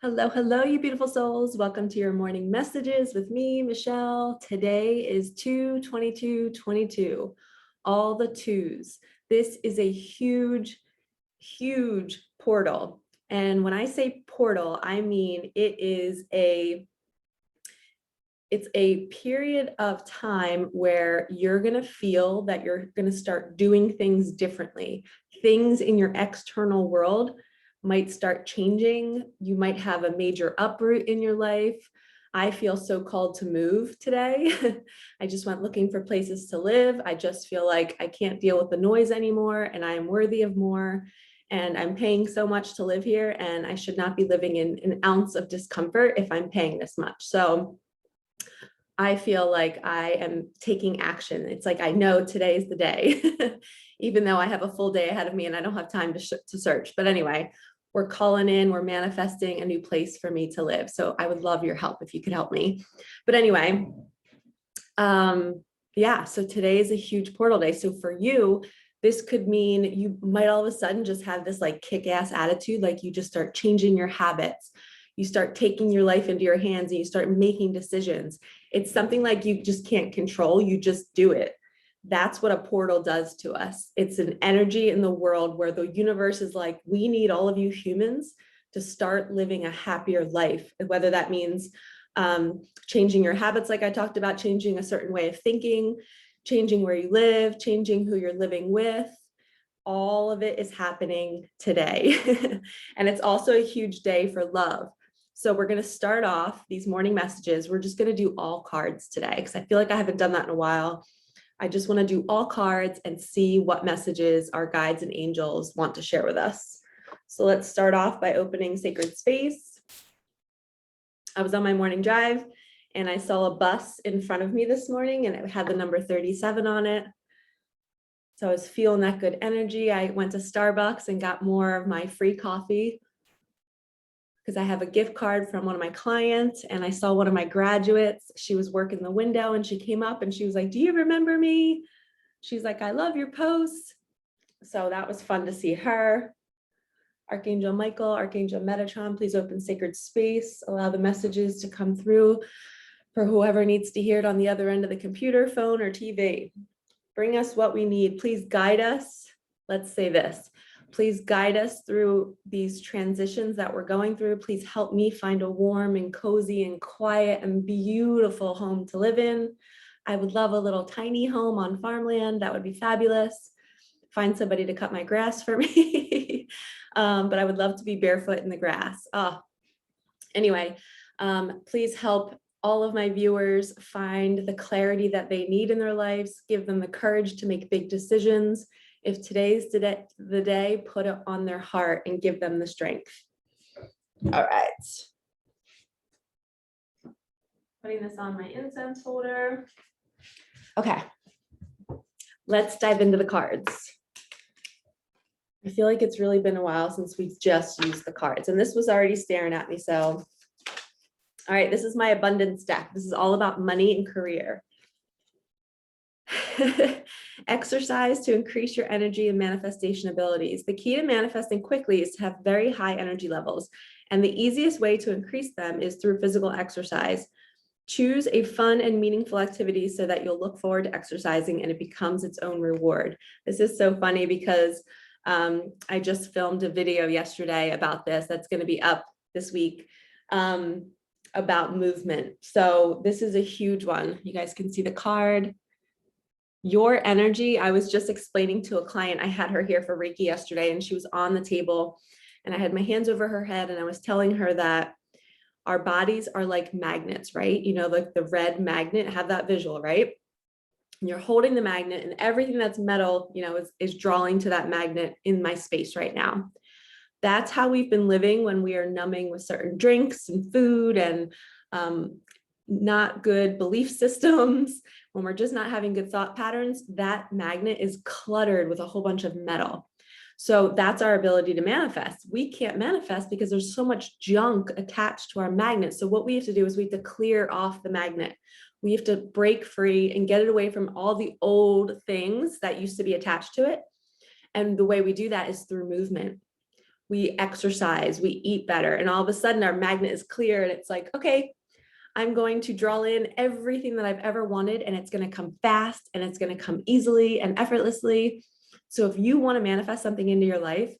Hello, hello, you beautiful souls. Welcome to your morning messages with me, Michelle. Today is 2/22/22, all the twos. This is a huge, huge portal. And when I say portal, I mean it's a period of time where you're going to feel that you're going to start doing things differently. Things in your external world might start changing. You might have a major uproot in your life. I feel so called to move today. I just went looking for places to live. I just feel like I can't deal with the noise anymore and I am worthy of more. And I'm paying so much to live here and I should not be living in an ounce of discomfort if I'm paying this much. So I feel like I am taking action. It's like, I know today is the day, even though I have a full day ahead of me and I don't have time to search. But anyway, we're calling in, we're manifesting a new place for me to live. So I would love your help if you could help me. But anyway, yeah, so today is a huge portal day. So for you, this could mean you might all of a sudden just have this like kick-ass attitude, like you just start changing your habits. You start taking your life into your hands and you start making decisions. It's something like you just can't control, you just do it. That's what a portal does to us. It's an energy in the world where the universe is like, we need all of you humans to start living a happier life, whether that means changing your habits, like I talked about, changing a certain way of thinking, changing where you live, changing who you're living with. All of it is happening today. And it's also a huge day for love. So we're going to start off these morning messages. We're just going to do all cards today because I feel like I haven't done that in a while. I just want to do all cards and see what messages our guides and angels want to share with us. So let's start off by opening Sacred Space. I was on my morning drive and I saw a bus in front of me this morning and it had the number 37 on it. So I was feeling that good energy. I went to Starbucks and got more of my free coffee because I have a gift card from one of my clients and I saw one of my graduates. She was working the window and she came up and she was like, "Do you remember me?" She's like, "I love your posts." So that was fun to see her. Archangel Michael, Archangel Metatron, please open sacred space. Allow the messages to come through for whoever needs to hear it on the other end of the computer, phone, or TV. Bring us what we need. Please guide us. Let's say this. Please guide us through these transitions that we're going through. Please help me find a warm and cozy and quiet and beautiful home to live in. I would love a little tiny home on farmland. That would be fabulous. Find somebody to cut my grass for me. But I would love to be barefoot in the grass. Anyway, please help all of my viewers find the clarity that they need in their lives, give them the courage to make big decisions. If today's the day, put it on their heart and give them the strength. All right. Putting this on my incense holder. Okay. Let's dive into the cards. I feel like it's really been a while since we've just used the cards, and this was already staring at me, so. All right, this is my abundance deck. This is all about money and career. Exercise to increase your energy and manifestation abilities. The key to manifesting quickly is to have very high energy levels, and the easiest way to increase them is through physical exercise. Choose a fun and meaningful activity so that you'll look forward to exercising and it becomes its own reward. This is so funny because I just filmed a video yesterday about this that's going to be up this week. About movement. So this is a huge one. You guys can see the card. Your energy. I was just explaining to a client, I had her here for Reiki yesterday and she was on the table and I had my hands over her head and I was telling her that our bodies are like magnets, right? You know, like the red magnet, have that visual, right? And you're holding the magnet and everything that's metal, you know, is drawing to that magnet in my space right now. That's how we've been living when we are numbing with certain drinks and food and not good belief systems. When we're just not having good thought patterns, that magnet is cluttered with a whole bunch of metal. So that's our ability to manifest. We can't manifest because there's so much junk attached to our magnet. So what we have to do is we have to clear off the magnet. We have to break free and get it away from all the old things that used to be attached to it. And the way we do that is through movement. we exercise, we eat better, and all of a sudden our magnet is clear and it's like, okay, I'm going to draw in everything that I've ever wanted, and it's going to come fast and it's going to come easily and effortlessly. So if you want to manifest something into your life,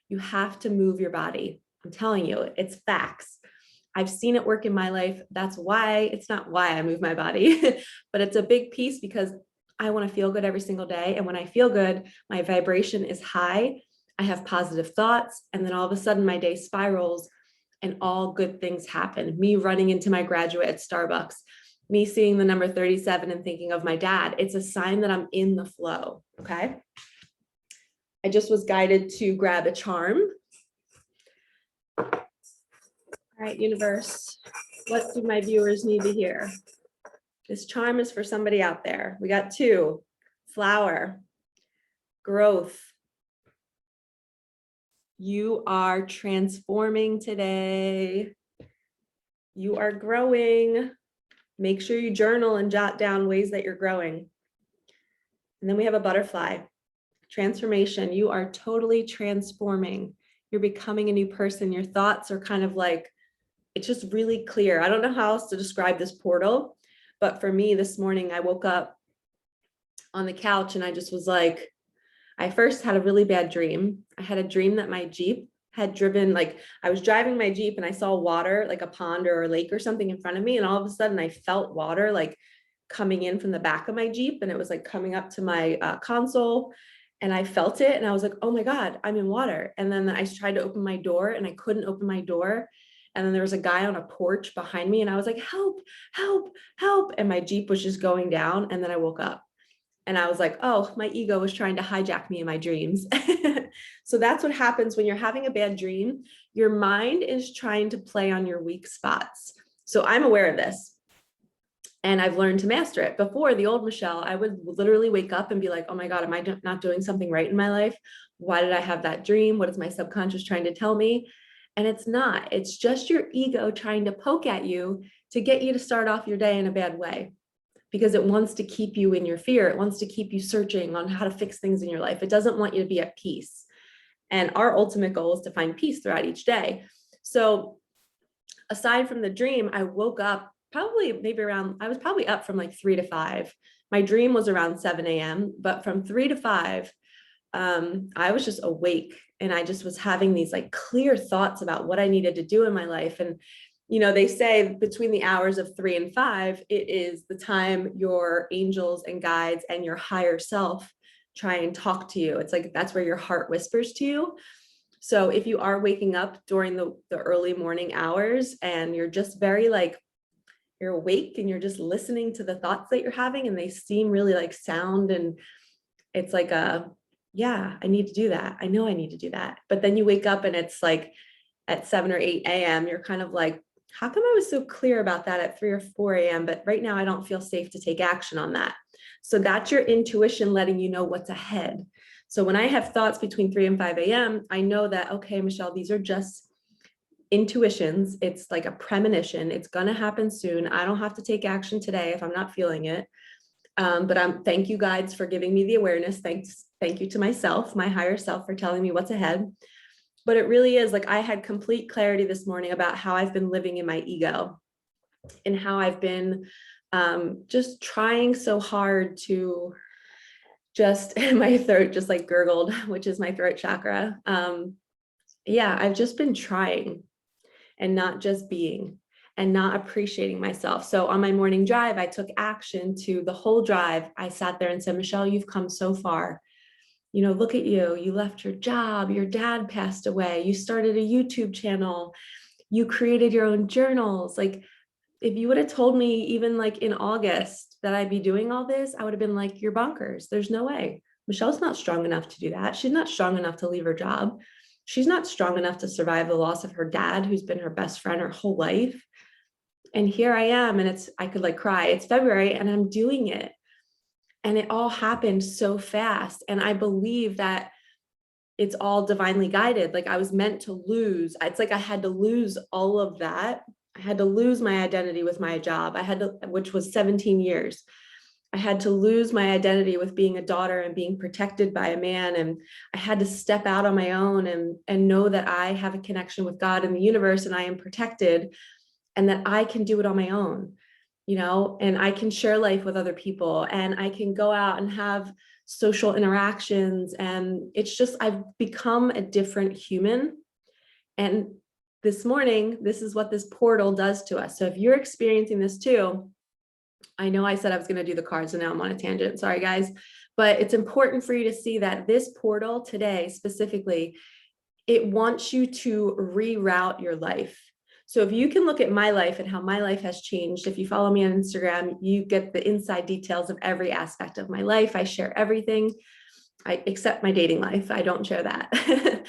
you have to move your body. I'm telling you, it's facts. I've seen it work in my life. That's why, it's not why I move my body, but it's a big piece because I want to feel good every single day. And when I feel good, my vibration is high. I have positive thoughts. And then all of a sudden my day spirals and all good things happen. Me running into my graduate at Starbucks, me seeing the number 37 and thinking of my dad. It's a sign that I'm in the flow. Okay. I just was guided to grab a charm. All right, universe, what do my viewers need to hear? This charm is for somebody out there. We got 2, flower, growth. You are transforming today. You are growing. Make sure you journal and jot down ways that you're growing. And then we have a butterfly, transformation. You are totally transforming. You're becoming a new person. Your thoughts are kind of like, it's just really clear. I don't know how else to describe this portal, but for me this morning, I woke up on the couch and I just was like, I first had a really bad dream. I had a dream that my Jeep had driven, like I was driving my Jeep and I saw water, like a pond or a lake or something in front of me. And all of a sudden I felt water like coming in from the back of my Jeep, and it was like coming up to my console, and I felt it. And I was like, oh my God, I'm in water. And then I tried to open my door and I couldn't open my door. And then there was a guy on a porch behind me and I was like, help, help, help. And my Jeep was just going down. And then I woke up and I was like, oh, my ego was trying to hijack me in my dreams. So that's what happens when you're having a bad dream. Your mind is trying to play on your weak spots. So I'm aware of this and I've learned to master it. Before, the old Michelle, I would literally wake up and be like, oh my God, am I not doing something right in my life? Why did I have that dream? What is my subconscious trying to tell me? And it's not, it's just your ego trying to poke at you to get you to start off your day in a bad way, because it wants to keep you in your fear. It wants to keep you searching on how to fix things in your life. It doesn't want you to be at peace. And our ultimate goal is to find peace throughout each day. So aside from the dream, I woke up I was probably up from like 3 to 5. My dream was around 7 a.m., but from 3 to 5, I was just awake and I just was having these like clear thoughts about what I needed to do in my life. And, you know, they say between the hours of 3 and 5, it is the time your angels and guides and your higher self try and talk to you. It's like, that's where your heart whispers to you. So if you are waking up during the early morning hours and you're just very like, you're awake and you're just listening to the thoughts that you're having and they seem really like sound, and it's like yeah, I need to do that. I know I need to do that. But then you wake up and it's like at 7 or 8 a.m., you're kind of like, how come I was so clear about that at 3 or 4 a.m., but right now I don't feel safe to take action on that. So that's your intuition letting you know what's ahead. So when I have thoughts between 3 and 5 a.m., I know that, okay, Michelle, these are just intuitions. It's like a premonition. It's going to happen soon. I don't have to take action today if I'm not feeling it. But thank you guides for giving me the awareness. Thank you to myself, my higher self, for telling me what's ahead. But it really is like I had complete clarity this morning about how I've been living in my ego and how I've been just trying so hard to just, my throat just like gurgled, which is my throat chakra. Yeah, I've just been trying and not just being and not appreciating myself. So on my morning drive, I took action to the whole drive. I sat there and said, Michelle, you've come so far. You know, look at you. You left your job. Your dad passed away. You started a YouTube channel. You created your own journals. Like, if you would have told me even like in August that I'd be doing all this, I would have been like, you're bonkers. There's no way. Michelle's not strong enough to do that. She's not strong enough to leave her job. She's not strong enough to survive the loss of her dad, who's been her best friend her whole life. And here I am, and I could like cry. It's February and I'm doing it. And it all happened so fast. And I believe that it's all divinely guided. Like I was meant to lose. It's like I had to lose all of that. I had to lose my identity with my job. Which was 17 years. I had to lose my identity with being a daughter and being protected by a man. And I had to step out on my own and know that I have a connection with God and the universe, and I am protected, and that I can do it on my own, and I can share life with other people, and I can go out and have social interactions. And it's just, I've become a different human. And this morning, this is what this portal does to us. So if you're experiencing this too, I know I said I was going to do the cards and now I'm on a tangent. Sorry, guys. But it's important for you to see that this portal today, specifically, it wants you to reroute your life. So if you can look at my life and how my life has changed, if you follow me on Instagram, you get the inside details of every aspect of my life. I share everything, except my dating life. I don't share that.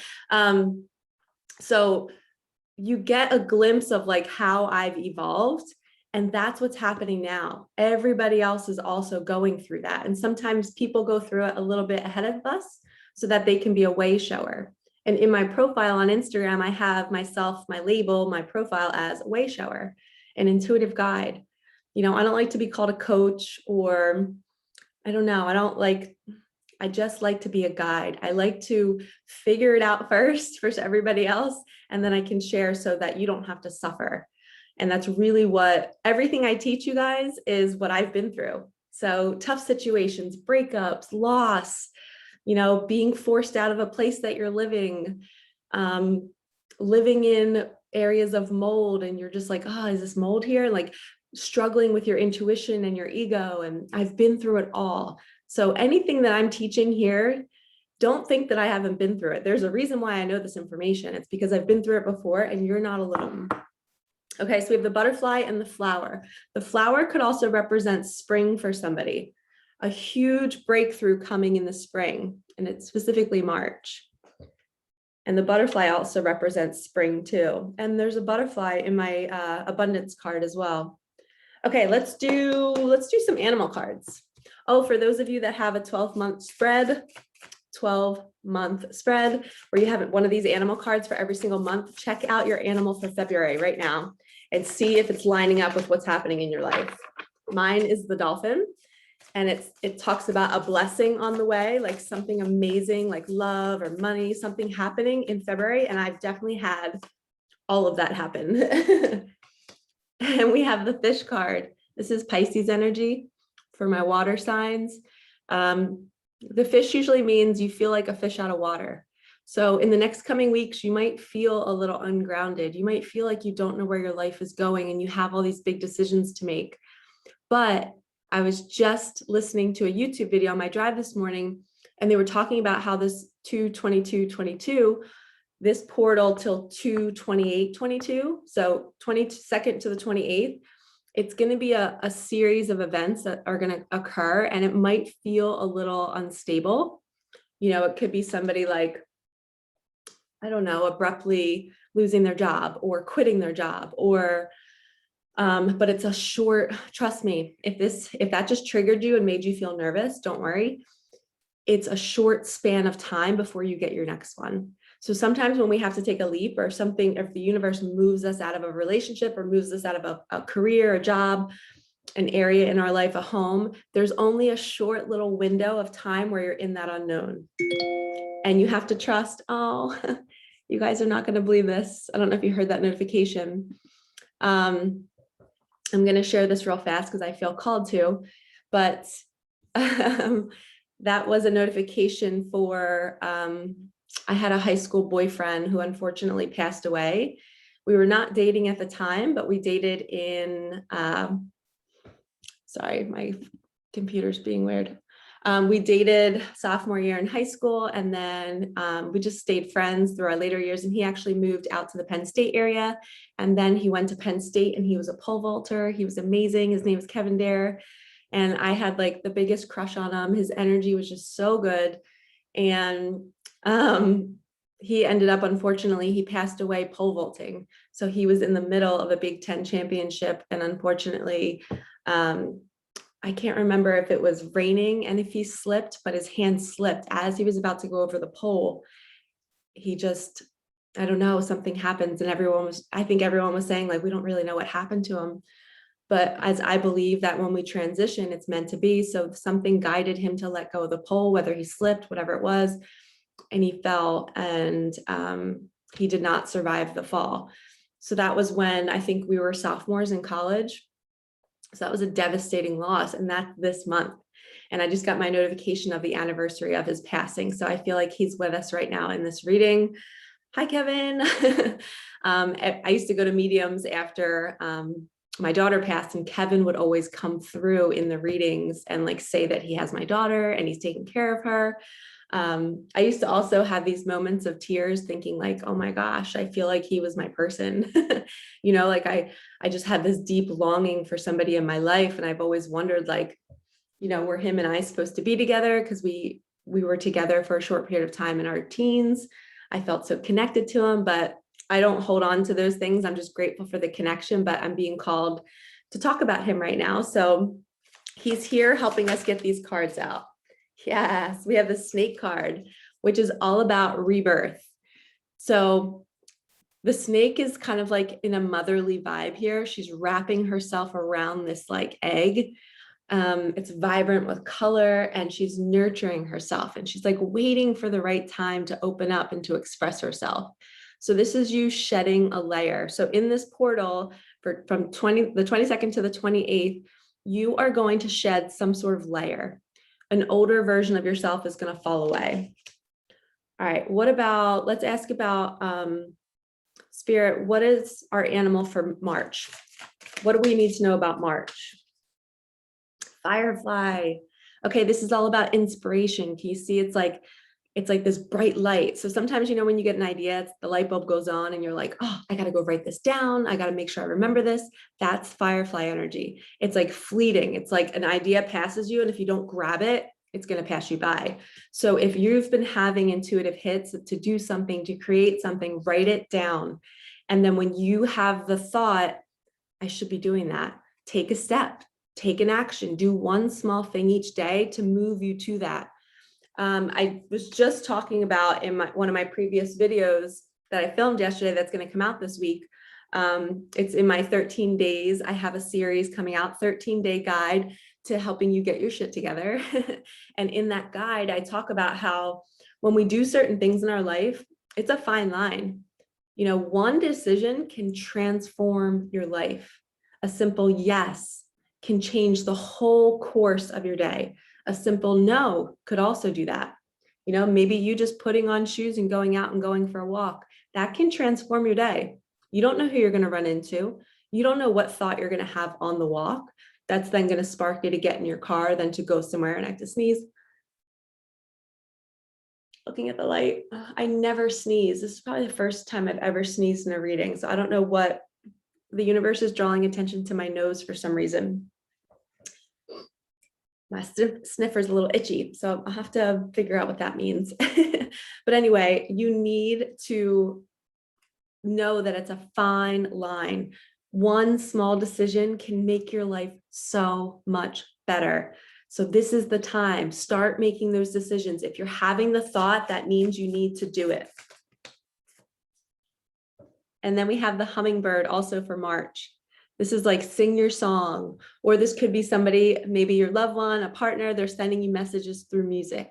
So you get a glimpse of like how I've evolved. And that's what's happening now. Everybody else is also going through that. And sometimes people go through it a little bit ahead of us so that they can be a way shower. And in my profile on Instagram, I have myself, my label, my profile as a way shower, an intuitive guide. I don't like to be called a coach, or I don't know. I just like to be a guide. I like to figure it out first for everybody else, and then I can share so that you don't have to suffer. And that's really what everything I teach you guys is what I've been through. So tough situations, breakups, loss, being forced out of a place that you're living, living in areas of mold, and you're just like, oh, is this mold here? Like struggling with your intuition and your ego. And I've been through it all. So anything that I'm teaching here, don't think that I haven't been through it. There's a reason why I know this information. It's because I've been through it before, and you're not alone. Okay, so we have the butterfly and the flower. The flower could also represent spring for somebody, a huge breakthrough coming in the spring, and it's specifically March. And the butterfly also represents spring too. And there's a butterfly in my abundance card as well. Okay, let's do some animal cards. Oh, for those of you that have a 12-month spread, 12-month spread, where you have one of these animal cards for every single month, check out your animal for February right now and see if it's lining up with what's happening in your life. Mine is the dolphin, and it talks about a blessing on the way, like something amazing, like love or money, something happening in February. And I've definitely had all of that happen. And we have the fish card. This is Pisces energy for my water signs. The fish usually means you feel like a fish out of water. So in the next coming weeks, you might feel a little ungrounded. You might feel like you don't know where your life is going and you have all these big decisions to make. But I was just listening to a YouTube video on my drive this morning, and they were talking about how this 2/22/22, this portal till 2/28/22, so 22nd to the 28th, it's going to be a series of events that are going to occur, and it might feel a little unstable. It could be somebody like, I don't know, abruptly losing their job or quitting their job, or but it's a short, trust me, if that just triggered you and made you feel nervous, don't worry. It's a short span of time before you get your next one. So sometimes when we have to take a leap or something, if the universe moves us out of a relationship or moves us out of a career, a job, an area in our life, a home, there's only a short little window of time where you're in that unknown. And you have to trust, oh, you guys are not going to believe this. I don't know if you heard that notification. I'm going to share this real fast because I feel called to, but that was a notification for, I had a high school boyfriend who unfortunately passed away. We were not dating at the time, but we dated in, sorry, my computer's being weird. We dated sophomore year in high school, and then we just stayed friends through our later years. And he actually moved out to the Penn State area, and then he went to Penn State, and he was a pole vaulter. He was amazing. His name was Kevin Dare, and I had like the biggest crush on him. His energy was just so good, and he ended up, unfortunately, he passed away pole vaulting. So he was in the middle of a Big Ten championship, and unfortunately, I can't remember if it was raining and if he slipped, but his hand slipped as he was about to go over the pole. He just, I don't know, something happens, and I think everyone was saying, like, we don't really know what happened to him. But as I believe that when we transition, it's meant to be. So something guided him to let go of the pole, whether he slipped, whatever it was, and he fell, and he did not survive the fall. So that was when I think we were sophomores in college. So that was a devastating loss, and that's this month. And I just got my notification of the anniversary of his passing. So I feel like he's with us right now in this reading. Hi, Kevin. I used to go to mediums after my daughter passed, and Kevin would always come through in the readings and like say that he has my daughter and he's taking care of her. I used to also have these moments of tears thinking like, oh my gosh, I feel like he was my person. Like I just had this deep longing for somebody in my life. And I've always wondered, like, were him and I supposed to be together? Because we were together for a short period of time in our teens. I felt so connected to him, but I don't hold on to those things. I'm just grateful for the connection, but I'm being called to talk about him right now. So he's here helping us get these cards out. Yes, we have the snake card, which is all about rebirth. So the snake is kind of like in a motherly vibe here. She's wrapping herself around this like egg. It's vibrant with color, and she's nurturing herself, and she's like waiting for the right time to open up and to express herself. So this is you shedding a layer. So in this portal from the 22nd to the 28th, you are going to shed some sort of layer. An older version of yourself is going to fall away. All right, let's ask about Spirit, what is our animal for March? What do we need to know about March? Firefly. Okay, this is all about inspiration. Can you see it's like this bright light. So sometimes, when you get an idea, the light bulb goes on and you're like, oh, I got to go write this down. I got to make sure I remember this. That's firefly energy. It's like fleeting. It's like an idea passes you, and if you don't grab it, it's going to pass you by. So if you've been having intuitive hits to do something, to create something, write it down. And then when you have the thought, I should be doing that, take a step, take an action, do one small thing each day to move you to that. I was just talking about in one of my previous videos that I filmed yesterday that's going to come out this week. It's in my 13 days. I have a series coming out, 13-day guide to helping you get your shit together. And in that guide, I talk about how when we do certain things in our life, it's a fine line. One decision can transform your life. A simple yes can change the whole course of your day. A simple no could also do that. Maybe you just putting on shoes and going out and going for a walk, that can transform your day. You don't know who you're going to run into. You don't know what thought you're going to have on the walk. That's then going to spark you to get in your car, then to go somewhere, and I have to sneeze. Looking at the light, I never sneeze. This is probably the first time I've ever sneezed in a reading. So I don't know what the universe is drawing attention to my nose for some reason. My sniffer's a little itchy, so I'll have to figure out what that means. But anyway, you need to know that it's a fine line. One small decision can make your life so much better. So this is the time. Start making those decisions. If you're having the thought, that means you need to do it. And then we have the hummingbird also for March. This is like sing your song, or this could be somebody, maybe your loved one, a partner, they're sending you messages through music.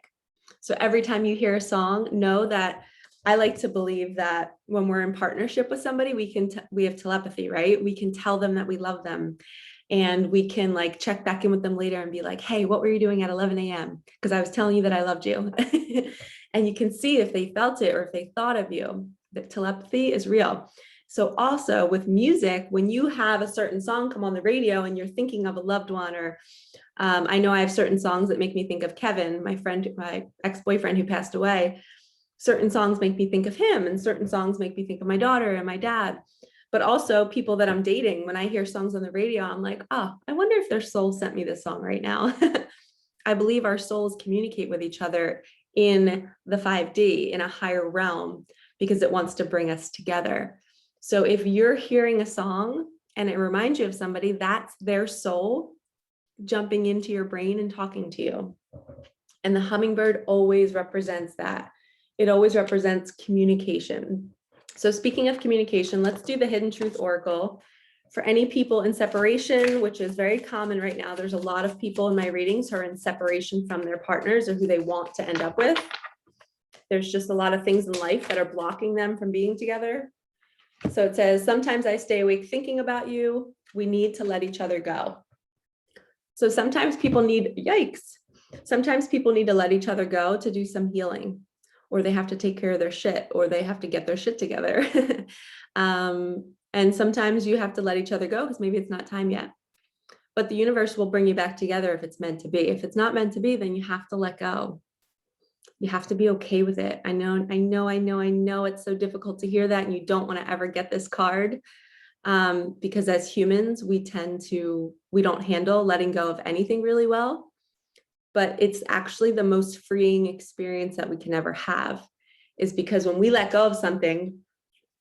So every time you hear a song, know that I like to believe that when we're in partnership with somebody, we have telepathy, right? We can tell them that we love them, and we can like check back in with them later and be like, hey, what were you doing at 11 a.m.? Because I was telling you that I loved you. And you can see if they felt it or if they thought of you. That telepathy is real. So also with music, when you have a certain song come on the radio and you're thinking of a loved one, or I know I have certain songs that make me think of Kevin, my ex-boyfriend who passed away. Certain songs make me think of him, and certain songs make me think of my daughter and my dad. But also people that I'm dating, when I hear songs on the radio, I'm like, oh, I wonder if their soul sent me this song right now. I believe our souls communicate with each other in the 5D, in a higher realm, because it wants to bring us together. So if you're hearing a song and it reminds you of somebody, that's their soul jumping into your brain and talking to you. And the hummingbird always represents that. It always represents communication. So speaking of communication, let's do the Hidden Truth Oracle. For any people in separation, which is very common right now, there's a lot of people in my readings who are in separation from their partners or who they want to end up with. There's just a lot of things in life that are blocking them from being together. So it says, sometimes I stay awake thinking about you. We need to let each other go. So sometimes people need, yikes. Sometimes people need to let each other go to do some healing, or they have to take care of their shit, or they have to get their shit together. And sometimes you have to let each other go because maybe it's not time yet. But the universe will bring you back together if it's meant to be. If it's not meant to be, then you have to let go. You have to be okay with it. I know it's so difficult to hear that, and you don't want to ever get this card, because as humans, we don't handle letting go of anything really well. But it's actually the most freeing experience that we can ever have, is because when we let go of something,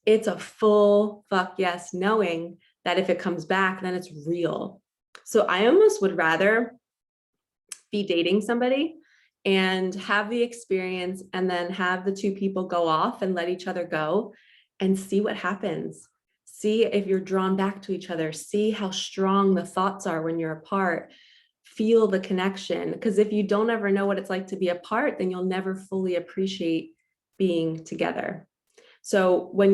it's a full fuck yes, knowing that if it comes back, then it's real. So I almost would rather be dating somebody and have the experience and then have the two people go off and let each other go and see what happens. See if you're drawn back to each other. See how strong the thoughts are when you're apart. Feel the connection. Because if you don't ever know what it's like to be apart, then you'll never fully appreciate being together. So when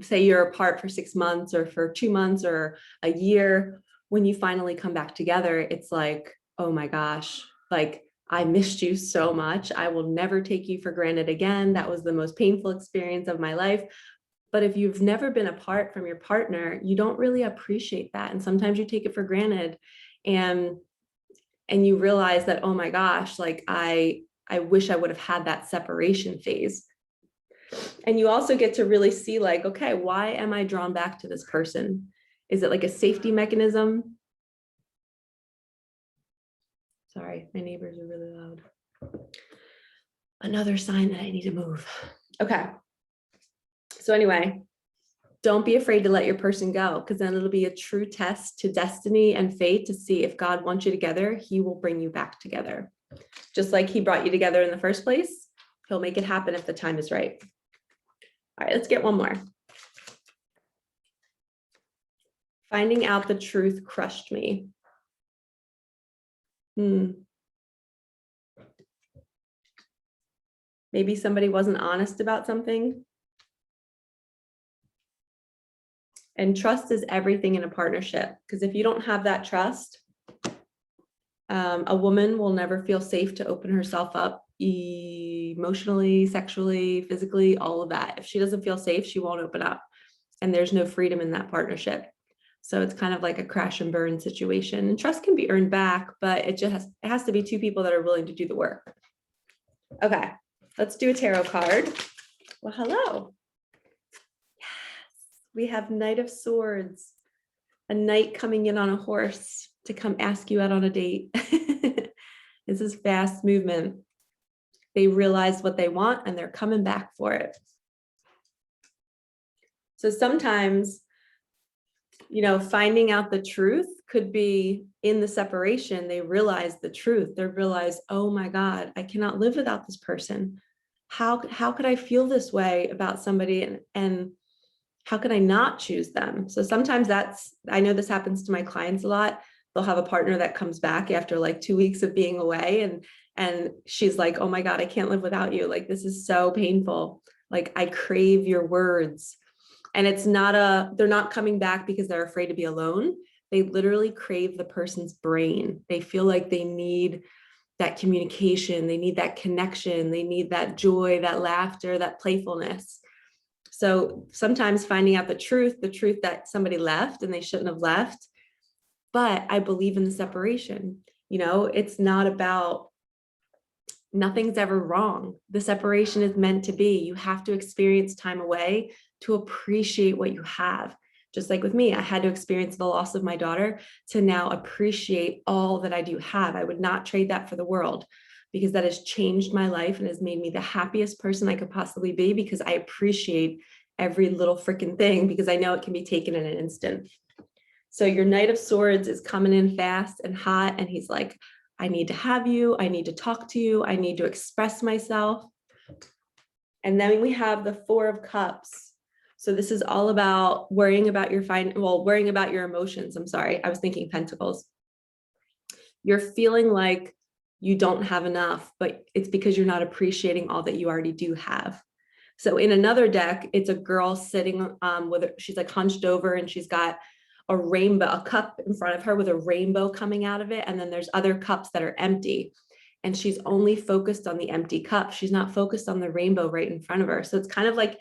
say you're apart for 6 months or for 2 months or a year, when you finally come back together, it's like, oh my gosh, like I missed you so much. I will never take you for granted again. That was the most painful experience of my life. But if you've never been apart from your partner, you don't really appreciate that. And sometimes you take it for granted, and you realize that, oh my gosh, like I wish I would have had that separation phase. And you also get to really see like, okay, why am I drawn back to this person? Is it like a safety mechanism? Sorry, my neighbors are really loud. Another sign that I need to move. Okay. So anyway, don't be afraid to let your person go, because then it'll be a true test to destiny and fate to see if God wants you together, he will bring you back together. Just like he brought you together in the first place, he'll make it happen if the time is right. All right, let's get one more. Finding out the truth crushed me. Maybe somebody wasn't honest about something. And trust is everything in a partnership, because if you don't have that trust, a woman will never feel safe to open herself up emotionally, sexually, physically, all of that. If she doesn't feel safe, she won't open up, and there's no freedom in that partnership. So it's kind of like a crash and burn situation. And trust can be earned back, but it has to be two people that are willing to do the work. Okay, let's do a tarot card. Well, hello. Yes, we have Knight of Swords, a knight coming in on a horse to come ask you out on a date. This is fast movement. They realize what they want and they're coming back for it. So sometimes, finding out the truth could be in the separation. They realize the truth. They realize, oh my God, I cannot live without this person. How could I feel this way about somebody, and how could I not choose them? So sometimes I know this happens to my clients a lot. They'll have a partner that comes back after like 2 weeks of being away, and she's like, oh my God, I can't live without you. Like, this is so painful. Like, I crave your words. And they're not coming back because they're afraid to be alone. They literally crave the person's brain. They feel like they need that communication. They need that connection. They need that joy, that laughter, that playfulness. So sometimes finding out the truth that somebody left and they shouldn't have left. But I believe in the separation. It's not about, nothing's ever wrong. The separation is meant to be. You have to experience time away to appreciate what you have. Just like with me, I had to experience the loss of my daughter to now appreciate all that I do have. I would not trade that for the world, because that has changed my life and has made me the happiest person I could possibly be, because I appreciate every little freaking thing, because I know it can be taken in an instant. So your Knight of Swords is coming in fast and hot, and he's like, I need to have you. I need to talk to you. I need to express myself. And then we have the Four of Cups. So this is all about worrying about worrying about your emotions. I'm sorry. I was thinking pentacles. You're feeling like you don't have enough, but it's because you're not appreciating all that you already do have. So in another deck, it's a girl sitting she's like hunched over and she's got a rainbow, a cup in front of her with a rainbow coming out of it. And then there's other cups that are empty. And she's only focused on the empty cup. She's not focused on the rainbow right in front of her. So it's kind of like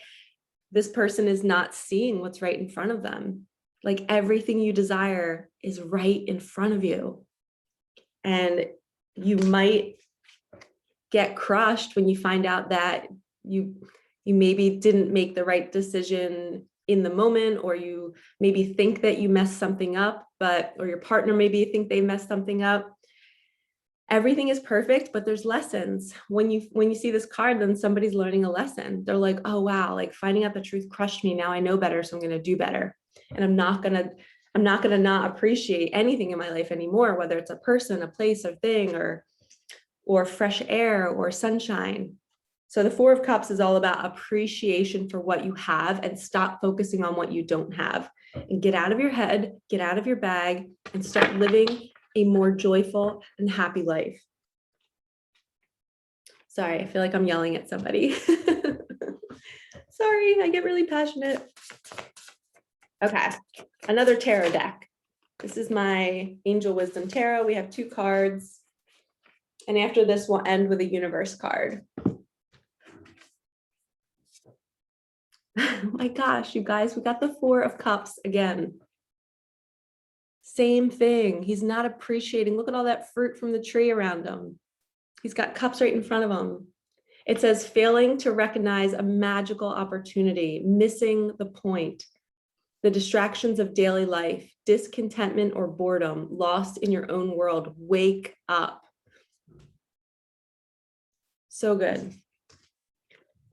this person is not seeing what's right in front of them. Like everything you desire is right in front of you. And you might get crushed when you find out that you maybe didn't make the right decision in the moment, or you maybe think that you messed something up, or your partner maybe think they messed something up. Everything is perfect, but there's lessons. When you see this card, then somebody's learning a lesson. They're like, oh, wow, like finding out the truth crushed me. Now I know better, so I'm going to do better. And I'm not going to not appreciate anything in my life anymore, whether it's a person, a place, or thing, or fresh air or sunshine. So the Four of Cups is all about appreciation for what you have and stop focusing on what you don't have, and get out of your head, get out of your bag, and start living a more joyful and happy life. Sorry, I feel like I'm yelling at somebody. Sorry, I get really passionate. Okay, another tarot deck. This is my Angel Wisdom Tarot. We have 2 cards. And after this, we'll end with a universe card. Oh my gosh, you guys, we got the Four of Cups again. Same thing. He's not appreciating. Look at all that fruit from the tree around him. He's got cups right in front of him. It says failing to recognize a magical opportunity, missing the point, the distractions of daily life, discontentment or boredom, lost in your own world. Wake up. So good.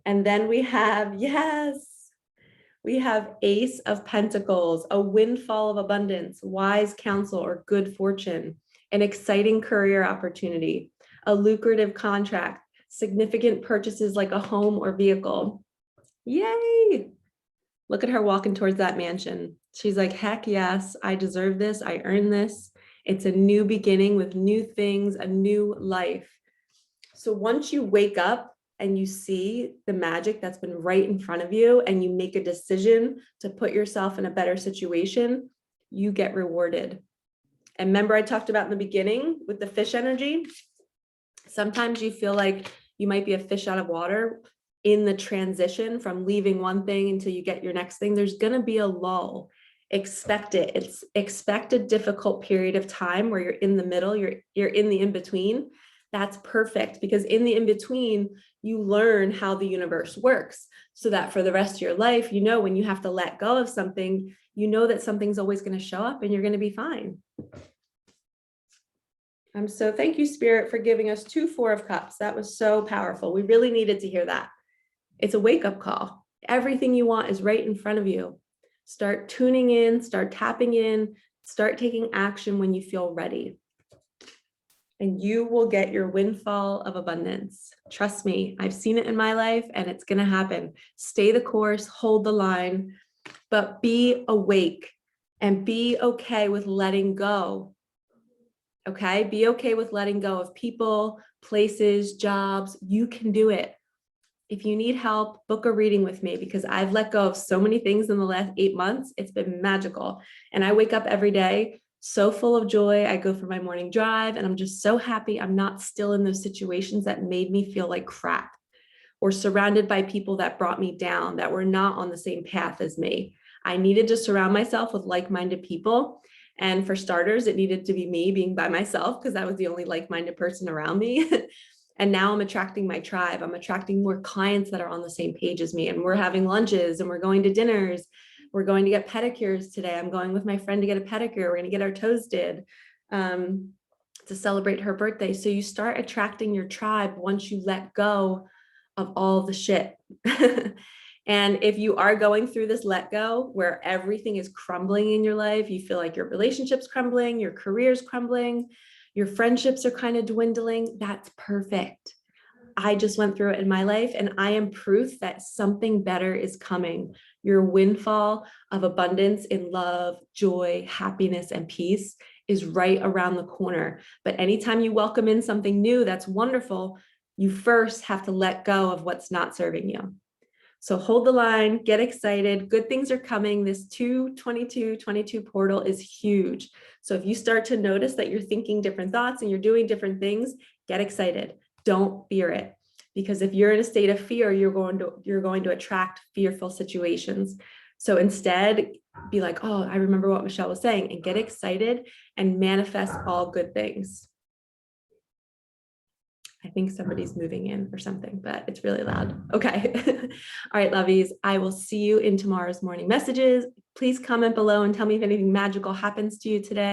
And then we have, we have Ace of Pentacles, a windfall of abundance, wise counsel or good fortune, an exciting career opportunity, a lucrative contract, significant purchases like a home or vehicle. Yay! Look at her walking towards that mansion. She's like, heck yes, I deserve this. I earned this. It's a new beginning with new things, a new life. So once you wake up and you see the magic that's been right in front of you and you make a decision to put yourself in a better situation, you get rewarded. And remember, I talked about in the beginning with the fish energy. Sometimes you feel like you might be a fish out of water in the transition from leaving one thing until you get your next thing. There's going to be a lull. Expect it. Expect a difficult period of time where you're in the middle, you're in the in-between. That's perfect, because in the in-between, you learn how the universe works, so that for the rest of your life, you know, when you have to let go of something, you know that something's always going to show up and you're going to be fine. So thank you, Spirit, for giving us 2 Four of Cups. That was so powerful. We really needed to hear that. It's a wake-up call. Everything you want is right in front of you. Start tuning in, start tapping in, start taking action when you feel ready. And you will get your windfall of abundance. Trust me, I've seen it in my life and it's going to happen. Stay the course, hold the line, but be awake and be okay with letting go. Okay? Be okay with letting go of people, places, jobs. You can do it. If you need help, book a reading with me, because I've let go of so many things in the last 8 months. It's been magical. And I wake up every day so full of joy. I go for my morning drive and I'm just so happy I'm not still in those situations that made me feel like crap, or surrounded by people that brought me down, that were not on the same path as me. I needed to surround myself with like-minded people. And for starters, it needed to be me being by myself, because I was the only like-minded person around me. And now I'm attracting my tribe. I'm attracting more clients that are on the same page as me. And we're having lunches and we're going to dinners. We're going to get pedicures today. I'm going with my friend to get a pedicure. We're going to get our toes did to celebrate her birthday. So you start attracting your tribe once you let go of all the shit. And if you are going through this let go where everything is crumbling in your life, you feel like your relationship's crumbling, your career's crumbling, your friendships are kind of dwindling, that's perfect. I just went through it in my life, and I am proof that something better is coming. Your windfall of abundance in love, joy, happiness, and peace is right around the corner. But anytime you welcome in something new that's wonderful, you first have to let go of what's not serving you. So hold the line, get excited. Good things are coming. This 2/22/22 portal is huge. So if you start to notice that you're thinking different thoughts and you're doing different things, get excited. Don't fear it. Because if you're in a state of fear, you're going to attract fearful situations. So instead, be like, oh, I remember what Michelle was saying, and get excited and manifest all good things. I think somebody's moving in or something, but it's really loud. Okay. All right, lovies. I will see you in tomorrow's morning messages. Please comment below and tell me if anything magical happens to you today.